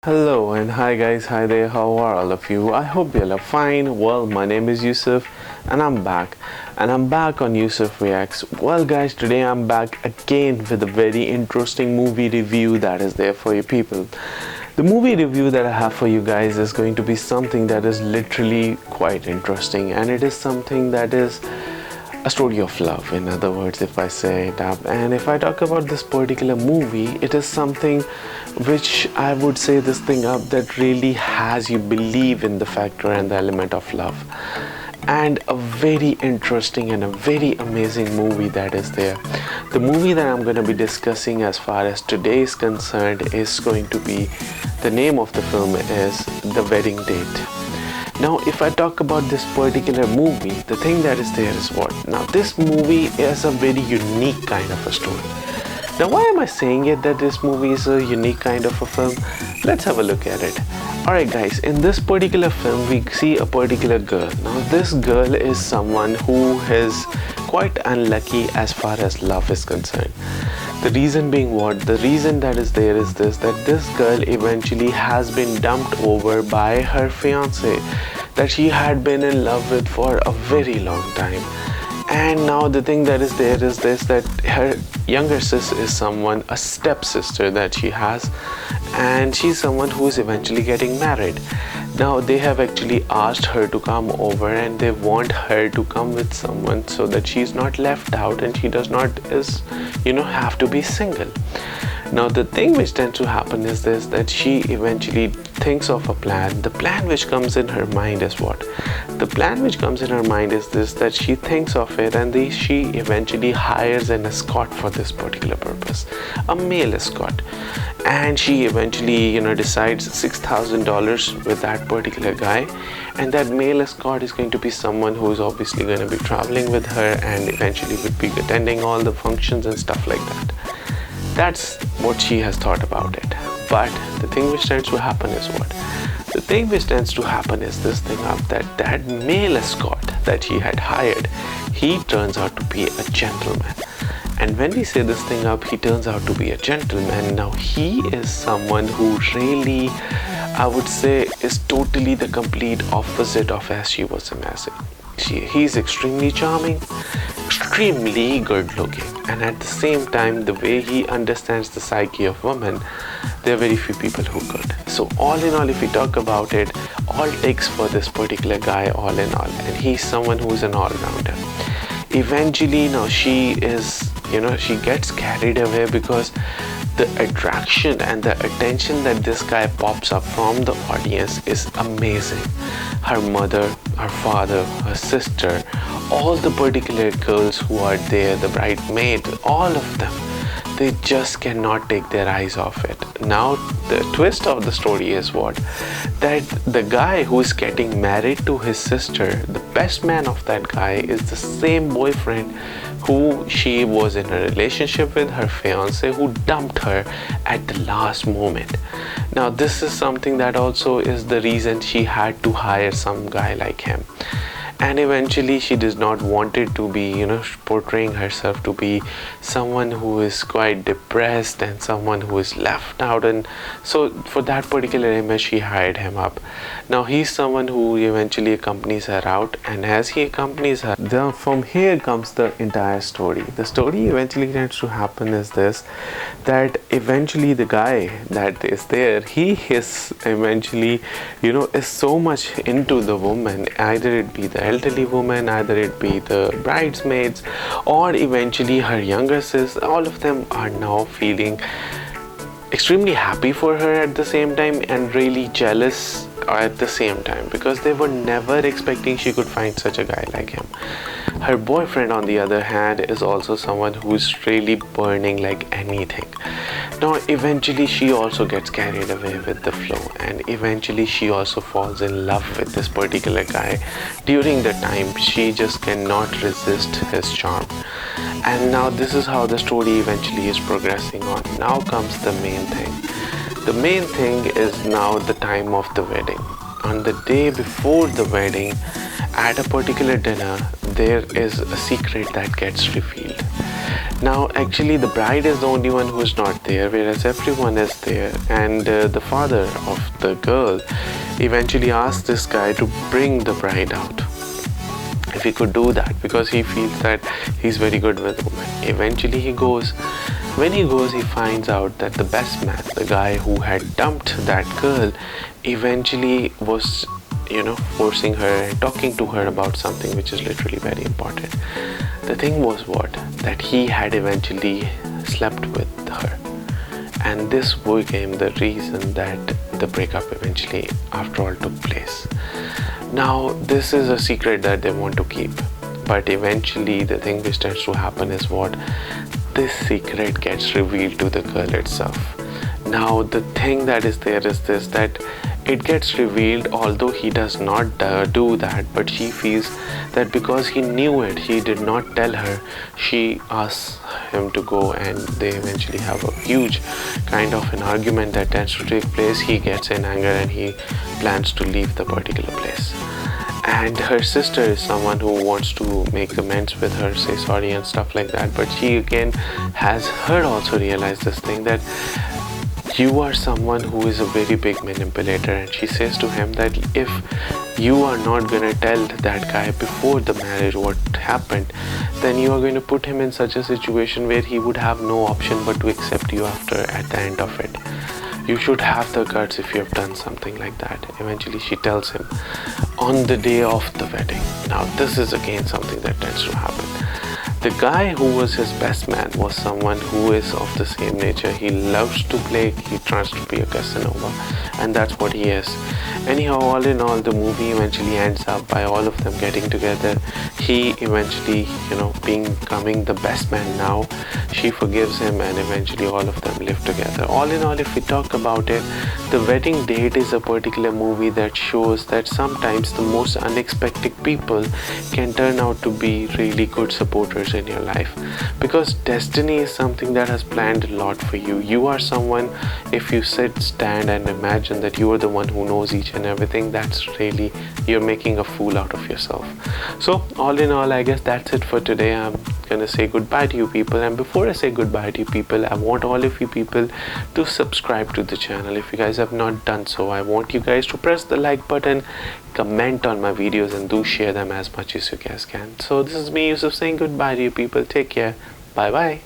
Hello and hi guys, hi there, how are all of you? I hope you all are fine. Well, my name is Yusuf and I'm back on Yusuf Reacts. Well guys, today I'm back again with a very interesting movie review that is there for you people. The movie review that I have for you guys is going to be something that is literally quite interesting, and it is something that is a story of love, in other words, if I say it up. And if I talk about this particular movie, it is something which I would say this thing up that really has you believe in the factor and the element of love, and a very interesting and a very amazing movie that is there. The movie that I'm going to be discussing as far as today is concerned is going to be, the name of the film is The Wedding Date. Now, if I talk about this particular movie, the thing that is there is what? Now, this movie is a very unique kind of a story. Now, why am I saying it that this movie is a unique kind of a film? Let's have a look at it. Alright guys, in this particular film, we see a particular girl. Now, this girl is someone who is quite unlucky as far as love is concerned. The reason being what? The reason that is there is this, that this girl eventually has been dumped over by her fiance that she had been in love with for a very long time. And now the thing that is there is this, that her younger sis is someone, a stepsister that she has, and she's someone who is eventually getting married. Now they have actually asked her to come over, and they want her to come with someone so that she's not left out and she does not have to be single. Now the thing which tends to happen is this, that she eventually thinks of a plan. The plan which comes in her mind is what? The plan which comes in her mind is this, that she thinks of it, and she eventually hires an escort for this particular purpose, a male escort. And she eventually decides $6,000 with that particular guy, and that male escort is going to be someone who is obviously going to be traveling with her and eventually would be attending all the functions and stuff like that. That's what she has thought about it. But the thing which tends to happen is what? The thing which tends to happen is this thing up, that male escort that she had hired, he turns out to be a gentleman. And when we say this thing up, he turns out to be a gentleman. Now he is someone who really, I would say, is totally the complete opposite of as she was imagining. He's extremely charming, extremely good looking, and at the same time, the way he understands the psyche of women, there are very few people who could. So all in all, if we talk about it, all takes for this particular guy, all in all, and he's someone who is an all-rounder. Eventually, now she is, she gets carried away because the attraction and the attention that this guy pops up from the audience is amazing. Her mother, her father, her sister, all the particular girls who are there, the bridesmaid, all of them, they just cannot take their eyes off it. Now the twist of the story is what? That the guy who is getting married to his sister, the best man of that guy is the same boyfriend who she was in a relationship with, her fiance, who dumped her at the last moment. Now this is something that also is the reason she had to hire some guy like him. And eventually she does not want it to be, portraying herself to be someone who is quite depressed and someone who is left out. And so for that particular image, she hired him up. Now he's someone who eventually accompanies her out, and as he accompanies her, then from here comes the entire story. The story eventually tends to happen is this, that eventually the guy that is there, he is eventually, is so much into the woman, either it be the elderly woman, either it be the bridesmaids, or eventually her younger sis. All of them are now feeling extremely happy for her at the same time, and really jealous at the same time, because they were never expecting she could find such a guy like him. Her boyfriend, on the other hand, is also someone who's really burning like anything. Now eventually she also gets carried away with the flow, and eventually she also falls in love with this particular guy. During the time, she just cannot resist his charm. And now this is how the story eventually is progressing on. Now comes the main thing. The main thing is now the time of the wedding. On the day before the wedding, at a particular dinner, there is a secret that gets revealed. Now actually the bride is the only one who is not there, whereas everyone is there, and the father of the girl eventually asks this guy to bring the bride out, if he could do that, because he feels that he's very good with women. Eventually he goes. When he goes, he finds out that the best man, the guy who had dumped that girl, eventually was, forcing her and talking to her about something which is literally very important. The thing was what? That he had eventually slept with her. And this became the reason that the breakup eventually, after all, took place. Now, this is a secret that they want to keep. But eventually, the thing which tends to happen is what? This secret gets revealed to the girl itself. Now, the thing that is there is this, that it gets revealed, although he does not do that, but she feels that because he knew it, he did not tell her. She asks him to go, and they eventually have a huge kind of an argument that tends to take place. He gets in anger and he plans to leave the particular place. And her sister is someone who wants to make amends with her, say sorry and stuff like that, but she again has her also realized this thing, that you are someone who is a very big manipulator, and she says to him that if you are not going to tell that guy before the marriage what happened, then you are going to put him in such a situation where he would have no option but to accept you at the end of it. You should have the guts if you have done something like that. Eventually she tells him on the day of the wedding. Now this is again something that tends to happen. The guy who was his best man was someone who is of the same nature. He loves to play, he tries to be a Casanova, and that's what he is. Anyhow, all in all, the movie eventually ends up by all of them getting together. He eventually, becoming the best man now. She forgives him, and eventually all of them live together. All in all, if we talk about it, The Wedding Date is a particular movie that shows that sometimes the most unexpected people can turn out to be really good supporters in your life, because destiny is something that has planned a lot for you. You are someone, if you stand and imagine that you are the one who knows each and everything, that's really, you're making a fool out of yourself. So all in all, I guess that's it for today. I'm gonna say goodbye to you people, and before I say goodbye to you people, I want all of you people to subscribe to the channel. If you guys have not done so, I want you guys to press the like button, comment on my videos, and do share them as much as you guys can. So this is me, Yusuf, saying goodbye to you people. Take care. Bye bye.